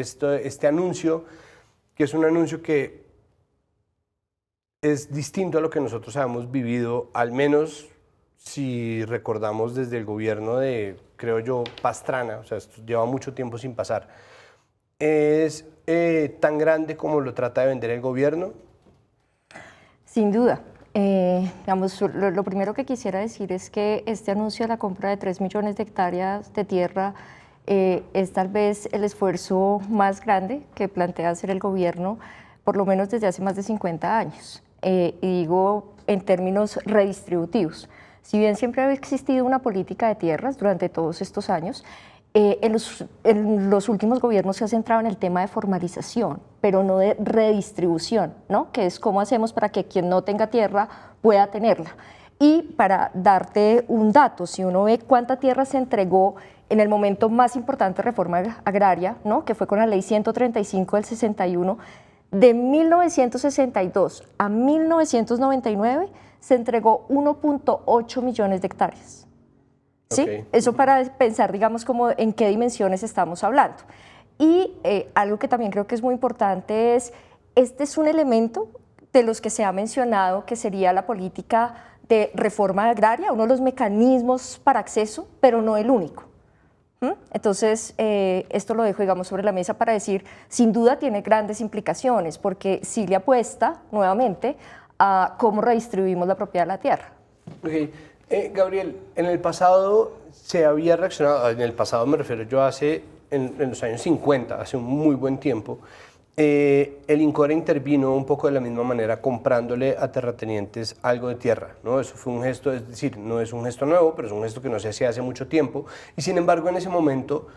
este anuncio, que es un anuncio que es distinto a lo que nosotros habíamos vivido, al menos si recordamos desde el gobierno de, creo yo, Pastrana, o sea, esto lleva mucho tiempo sin pasar. ¿Es tan grande como lo trata de vender el gobierno? Sin duda. Digamos, lo primero que quisiera decir es que este anuncio de la compra de 3 millones de hectáreas de tierra es tal vez el esfuerzo más grande que plantea hacer el gobierno, por lo menos desde hace más de 50 años. Y digo en términos redistributivos. Si bien siempre ha existido una política de tierras durante todos estos años, en los últimos gobiernos se ha centrado en el tema de formalización, pero no de redistribución, ¿no? Que es cómo hacemos para que quien no tenga tierra pueda tenerla. Y para darte un dato, si uno ve cuánta tierra se entregó en el momento más importante de reforma agraria, ¿no? Que fue con la ley 135 del 61, de 1962 a 1999 se entregó 1.8 millones de hectáreas. ¿Sí? Okay. Eso para pensar, digamos, como en qué dimensiones estamos hablando. Y algo que también creo que es muy importante es, este es un elemento de los que se ha mencionado que sería la política de reforma agraria, uno de los mecanismos para acceso, pero no el único. Entonces, esto lo dejo, digamos, sobre la mesa para decir, sin duda tiene grandes implicaciones, porque sí le apuesta, nuevamente, a cómo redistribuimos la propiedad de la tierra. Okay. Gabriel, en el pasado se había reaccionado, en el pasado me refiero yo en los años 50, hace un muy buen tiempo, el INCORE intervino un poco de la misma manera comprándole a terratenientes algo de tierra, ¿no? Eso fue un gesto, es decir, no es un gesto nuevo, pero es un gesto que no se hacía hace mucho tiempo, y sin embargo en ese momento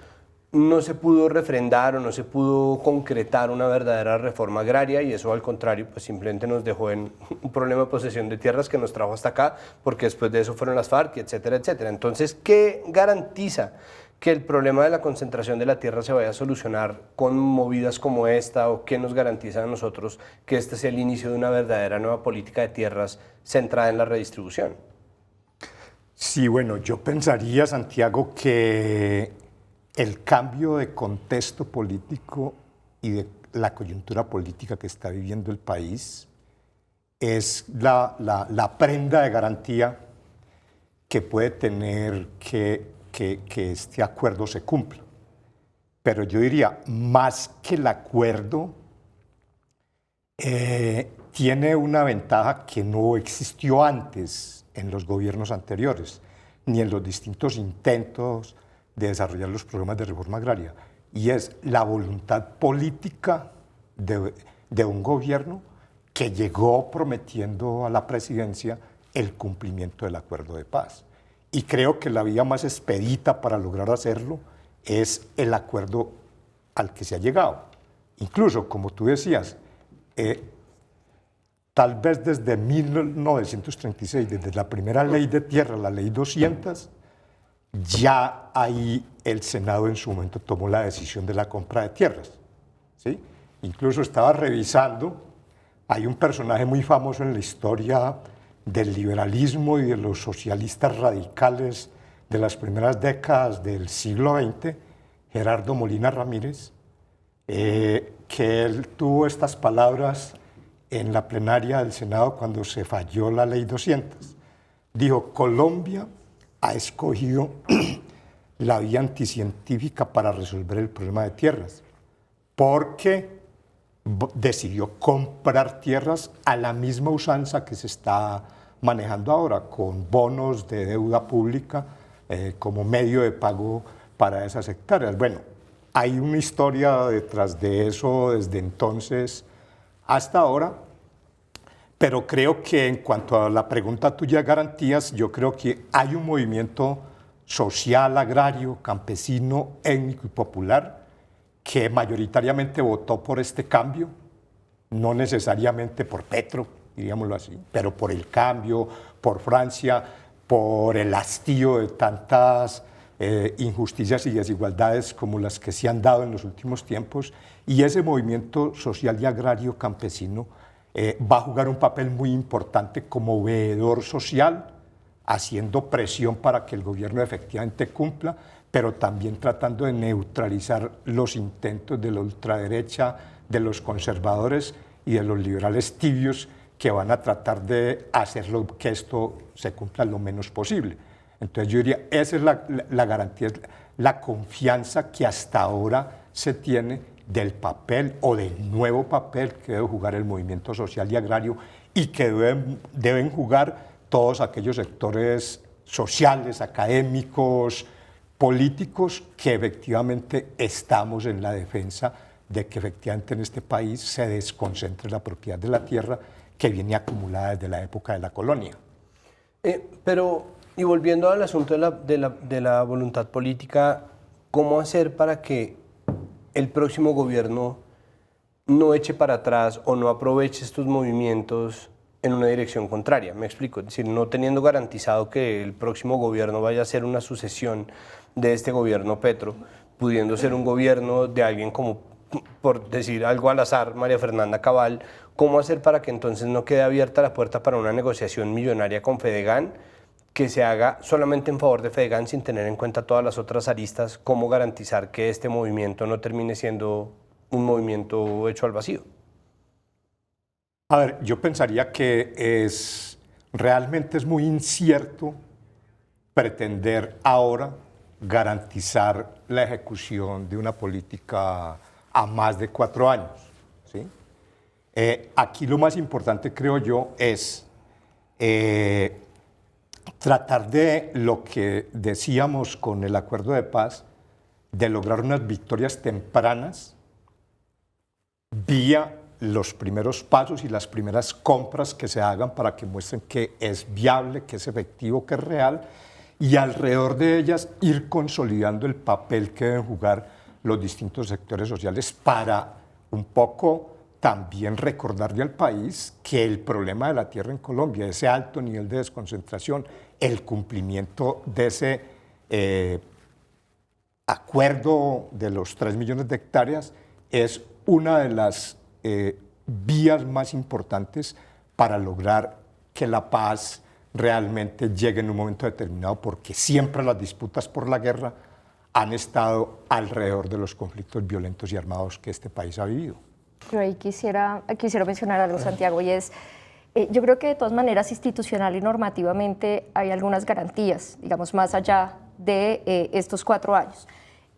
no se pudo refrendar o no se pudo concretar una verdadera reforma agraria, y eso al contrario pues simplemente nos dejó en un problema de posesión de tierras que nos trajo hasta acá, porque después de eso fueron las FARC, etcétera, etcétera. Entonces, ¿qué garantiza que el problema de la concentración de la tierra se vaya a solucionar con movidas como esta, o qué nos garantiza a nosotros que este sea el inicio de una verdadera nueva política de tierras centrada en la redistribución? Sí, bueno, yo pensaría, Santiago, que el cambio de contexto político y de la coyuntura política que está viviendo el país es la prenda de garantía que puede tener que este acuerdo se cumpla. Pero yo diría, más que el acuerdo, tiene una ventaja que no existió antes en los gobiernos anteriores, ni en los distintos intentos de desarrollar los programas de reforma agraria, y es la voluntad política de un gobierno que llegó prometiendo a la presidencia el cumplimiento del acuerdo de paz. Y creo que la vía más expedita para lograr hacerlo es el acuerdo al que se ha llegado. Incluso, como tú decías, tal vez desde 1936, desde la primera ley de tierra, la ley 200, ya ahí el Senado en su momento tomó la decisión de la compra de tierras, ¿sí? Incluso estaba revisando, hay un personaje muy famoso en la historia del liberalismo y de los socialistas radicales de las primeras décadas del siglo XX, Gerardo Molina Ramírez, que él tuvo estas palabras en la plenaria del Senado cuando se falló la ley 200. Dijo: Colombia ha escogido la vía anticientífica para resolver el problema de tierras, porque decidió comprar tierras a la misma usanza que se está manejando ahora, con bonos de deuda pública como medio de pago para esas hectáreas. Bueno, hay una historia detrás de eso desde entonces hasta ahora, pero creo que en cuanto a la pregunta tuya de garantías, yo creo que hay un movimiento social, agrario, campesino, étnico y popular que mayoritariamente votó por este cambio, no necesariamente por Petro, diríamoslo así, pero por el cambio, por Francia, por el hastío de tantas injusticias y desigualdades como las que se han dado en los últimos tiempos, y ese movimiento social y agrario campesino va a jugar un papel muy importante como veedor social, haciendo presión para que el gobierno efectivamente cumpla, pero también tratando de neutralizar los intentos de la ultraderecha, de los conservadores y de los liberales tibios que van a tratar de hacerlo que esto se cumpla lo menos posible. Entonces yo diría, esa es la garantía, la confianza que hasta ahora se tiene del papel o del nuevo papel que debe jugar el movimiento social y agrario y que deben jugar todos aquellos sectores sociales, académicos, políticos, que efectivamente estamos en la defensa de que efectivamente en este país se desconcentre la propiedad de la tierra que viene acumulada desde la época de la colonia. Pero, y volviendo al asunto de la voluntad política, ¿cómo hacer para que el próximo gobierno no eche para atrás o no aproveche estos movimientos en una dirección contraria? Me explico, es decir, no teniendo garantizado que el próximo gobierno vaya a ser una sucesión de este gobierno Petro, pudiendo ser un gobierno de alguien como, por decir algo al azar, María Fernanda Cabal, ¿cómo hacer para que entonces no quede abierta la puerta para una negociación millonaria con Fedegan que se haga solamente en favor de Fedegan sin tener en cuenta todas las otras aristas? ¿Cómo garantizar que este movimiento no termine siendo un movimiento hecho al vacío? A ver, yo pensaría que realmente es muy incierto pretender ahora garantizar la ejecución de una política a más de 4 años, ¿sí? Aquí lo más importante, creo yo, es tratar de lo que decíamos con el acuerdo de paz, de lograr unas victorias tempranas vía los primeros pasos y las primeras compras que se hagan para que muestren que es viable, que es efectivo, que es real, y alrededor de ellas ir consolidando el papel que deben jugar los distintos sectores sociales para un poco también recordarle al país que el problema de la tierra en Colombia, ese alto nivel de desconcentración, el cumplimiento de ese acuerdo de los 3 millones de hectáreas es una de las vías más importantes para lograr que la paz realmente llegue en un momento determinado, porque siempre las disputas por la guerra han estado alrededor de los conflictos violentos y armados que este país ha vivido. Yo ahí quisiera mencionar algo, Santiago, y es, yo creo que de todas maneras institucional y normativamente hay algunas garantías, digamos, más allá de estos 4 años.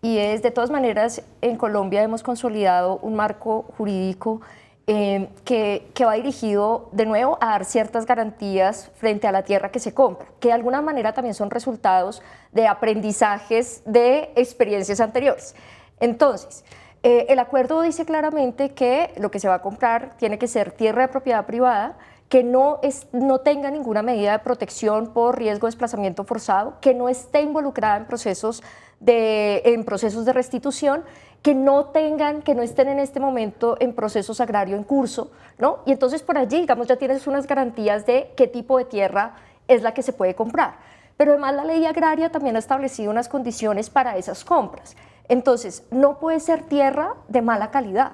Y es, de todas maneras, en Colombia hemos consolidado un marco jurídico que va dirigido, de nuevo, a dar ciertas garantías frente a la tierra que se compra, que de alguna manera también son resultados de aprendizajes de experiencias anteriores. Entonces, el acuerdo dice claramente que lo que se va a comprar tiene que ser tierra de propiedad privada, que no tenga ninguna medida de protección por riesgo de desplazamiento forzado, que no esté involucrada en procesos de restitución, que no estén en este momento en procesos agrarios en curso, ¿no? Y entonces por allí, digamos, ya tienes unas garantías de qué tipo de tierra es la que se puede comprar. Pero además la ley agraria también ha establecido unas condiciones para esas compras. Entonces, no puede ser tierra de mala calidad,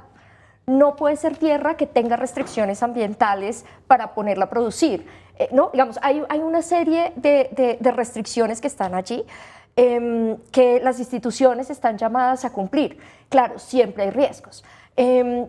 no puede ser tierra que tenga restricciones ambientales para ponerla a producir. ¿No? Digamos, hay una serie de restricciones que están allí, que las instituciones están llamadas a cumplir. Claro, siempre hay riesgos,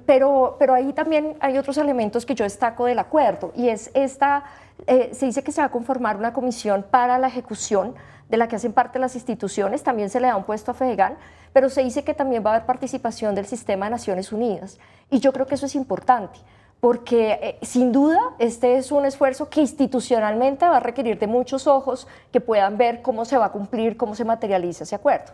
pero ahí también hay otros elementos que yo destaco del acuerdo, y es se dice que se va a conformar una comisión para la ejecución de la que hacen parte las instituciones, también se le da un puesto a Fedegan, pero se dice que también va a haber participación del sistema de Naciones Unidas, y yo creo que eso es importante, porque sin duda este es un esfuerzo que institucionalmente va a requerir de muchos ojos que puedan ver cómo se va a cumplir, cómo se materializa ese acuerdo.